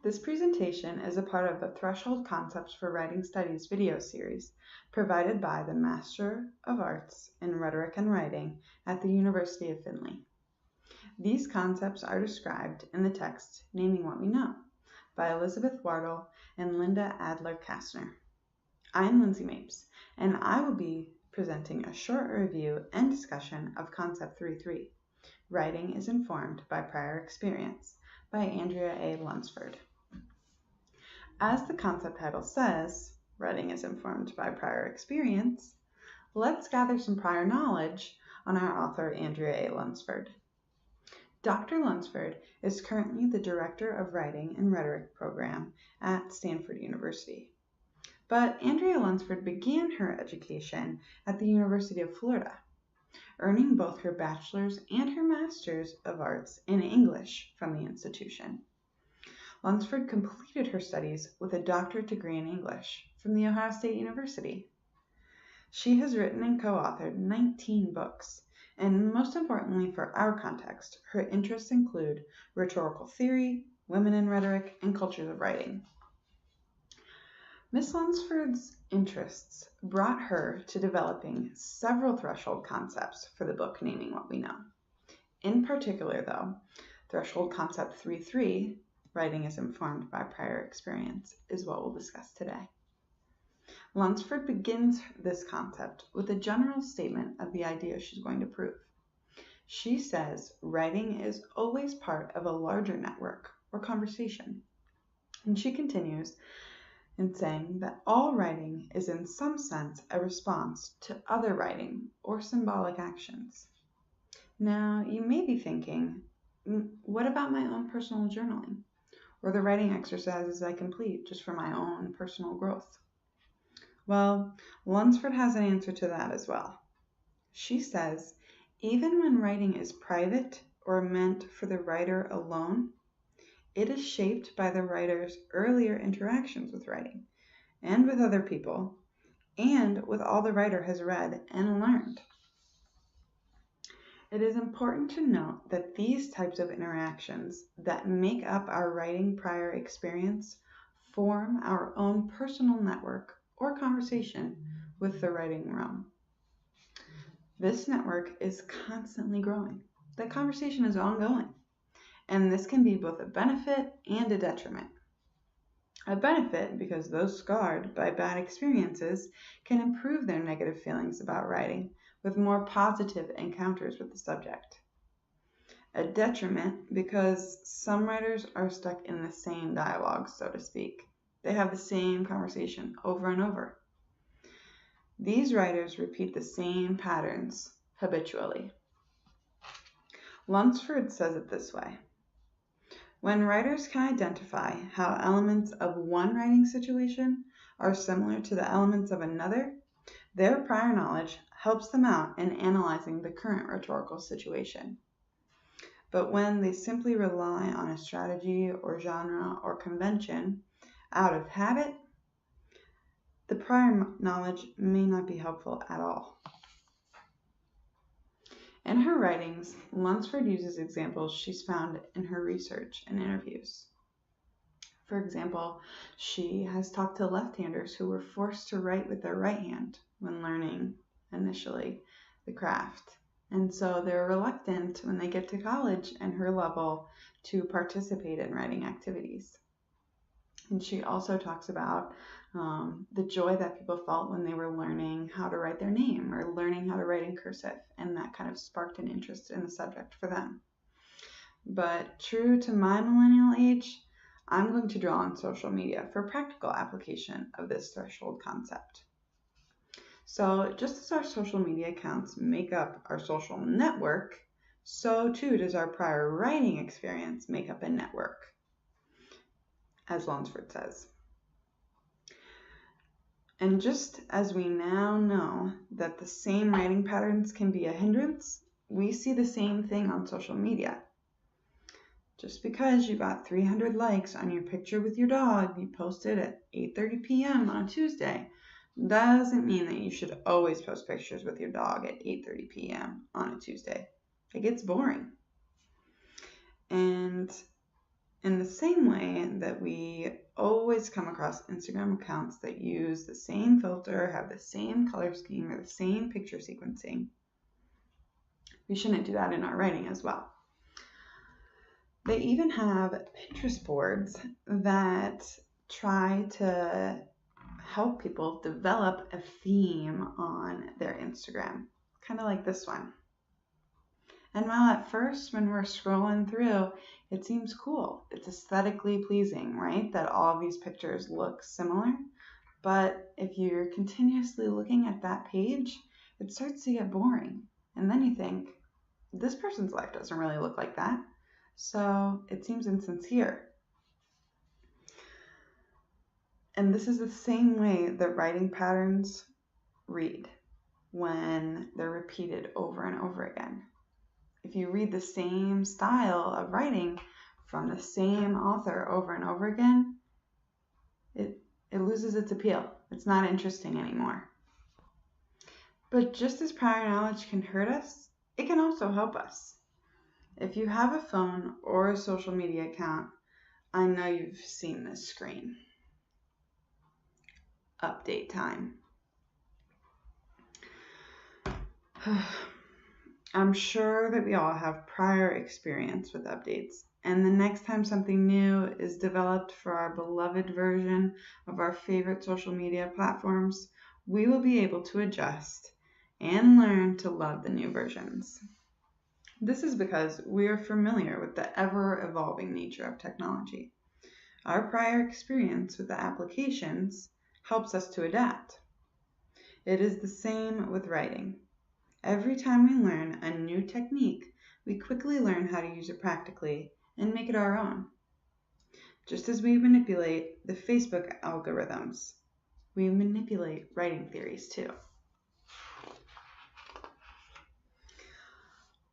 This presentation is a part of the Threshold Concepts for Writing Studies video series provided by the Master of Arts in Rhetoric and Writing at the University of Findlay. These concepts are described in the text Naming What We Know by Elizabeth Wardle and Linda Adler-Kastner. I'm Lindsay Mapes, and I will be presenting a short review and discussion of Concept 3.3, Writing is Informed by Prior Experience, by Andrea A. Lunsford. As the concept title says, writing is informed by prior experience, let's gather some prior knowledge on our author Andrea A. Lunsford. Dr. Lunsford is currently the Director of Writing and Rhetoric program at Stanford University. But Andrea Lunsford began her education at the University of Florida, earning both her bachelor's and her master's of arts in English from the institution. Lunsford completed her studies with a doctorate degree in English from The Ohio State University. She has written and co-authored 19 books, and most importantly for our context, her interests include rhetorical theory, women in rhetoric, and cultures of writing. Miss Lunsford's interests brought her to developing several threshold concepts for the book Naming What We Know. In particular, though, Threshold Concept 3.3, Writing is Informed by Prior Experience, is what we'll discuss today. Lunsford begins this concept with a general statement of the idea she's going to prove. She says writing is always part of a larger network or conversation. And she continues in saying that all writing is in some sense a response to other writing or symbolic actions. Now, you may be thinking, what about my own personal journaling? Or the writing exercises I complete just for my own personal growth? Well, Lunsford has an answer to that as well. She says, even when writing is private or meant for the writer alone, it is shaped by the writer's earlier interactions with writing and with other people and with all the writer has read and learned. It is important to note that these types of interactions that make up our writing prior experience form our own personal network or conversation with the writing realm. This network is constantly growing. The conversation is ongoing, and this can be both a benefit and a detriment. A benefit because those scarred by bad experiences can improve their negative feelings about writing with more positive encounters with the subject. A detriment because some writers are stuck in the same dialogue, so to speak. They have the same conversation over and over. These writers repeat the same patterns habitually. Lunsford says it this way. When writers can identify how elements of one writing situation are similar to the elements of another, their prior knowledge helps them out in analyzing the current rhetorical situation. But when they simply rely on a strategy or genre or convention out of habit, the prior knowledge may not be helpful at all. In her writings, Lunsford uses examples she's found in her research and interviews. For example, she has talked to left-handers who were forced to write with their right hand when learning initially the craft. And so they're reluctant when they get to college and her level to participate in writing activities. And she also talks about the joy that people felt when they were learning how to write their name or learning how to write in cursive, and that kind of sparked an interest in the subject for them. But true to my millennial age, I'm going to draw on social media for practical application of this threshold concept. So just as our social media accounts make up our social network, so too does our prior writing experience make up a network, as Lunsford says. And just as we now know that the same writing patterns can be a hindrance, we see the same thing on social media. Just because you got 300 likes on your picture with your dog you posted at 8:30 p.m. on a Tuesday doesn't mean that you should always post pictures with your dog at 8:30 p.m. on a Tuesday. It gets boring. And In the same way that we always come across Instagram accounts that use the same filter, have the same color scheme, or the same picture sequencing, we shouldn't do that in our writing as well. They even have Pinterest boards that try to help people develop a theme on their Instagram, kind of like this one. And while at first, when we're scrolling through, it seems cool, it's aesthetically pleasing, right? That all these pictures look similar. But if you're continuously looking at that page, it starts to get boring. And then you think, this person's life doesn't really look like that. So it seems insincere. And this is the same way that writing patterns read when they're repeated over and over again. If you read the same style of writing from the same author over and over again, it loses its appeal. It's not interesting anymore. But just as prior knowledge can hurt us, it can also help us. If you have a phone or a social media account, I know you've seen this screen. Update time. I'm sure that we all have prior experience with updates, and the next time something new is developed for our beloved version of our favorite social media platforms, we will be able to adjust and learn to love the new versions. This is because we are familiar with the ever-evolving nature of technology. Our prior experience with the applications helps us to adapt. It is the same with writing. Every time we learn a new technique, we quickly learn how to use it practically and make it our own. Just as we manipulate the Facebook algorithms, we manipulate writing theories too.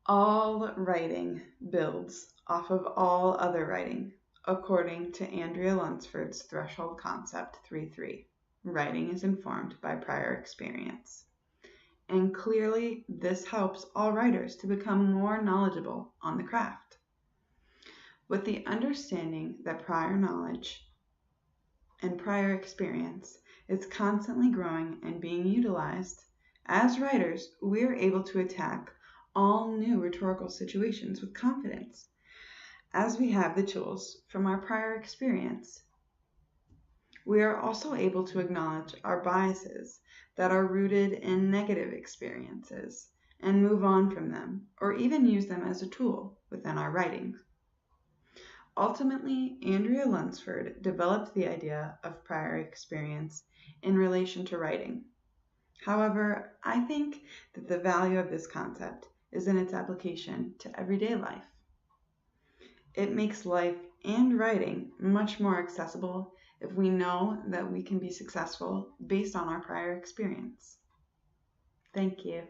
All writing builds off of all other writing, according to Andrea Lunsford's threshold concept 3.3. Writing is informed by prior experience. And clearly, this helps all writers to become more knowledgeable on the craft. With the understanding that prior knowledge and prior experience is constantly growing and being utilized, as writers, we are able to attack all new rhetorical situations with confidence, as we have the tools from our prior experience. We are also able to acknowledge our biases that are rooted in negative experiences and move on from them, or even use them as a tool within our writing. Ultimately, Andrea Lunsford developed the idea of prior experience in relation to writing. However, I think that the value of this concept is in its application to everyday life. It makes life and writing much more accessible if we know that we can be successful based on our prior experience. Thank you.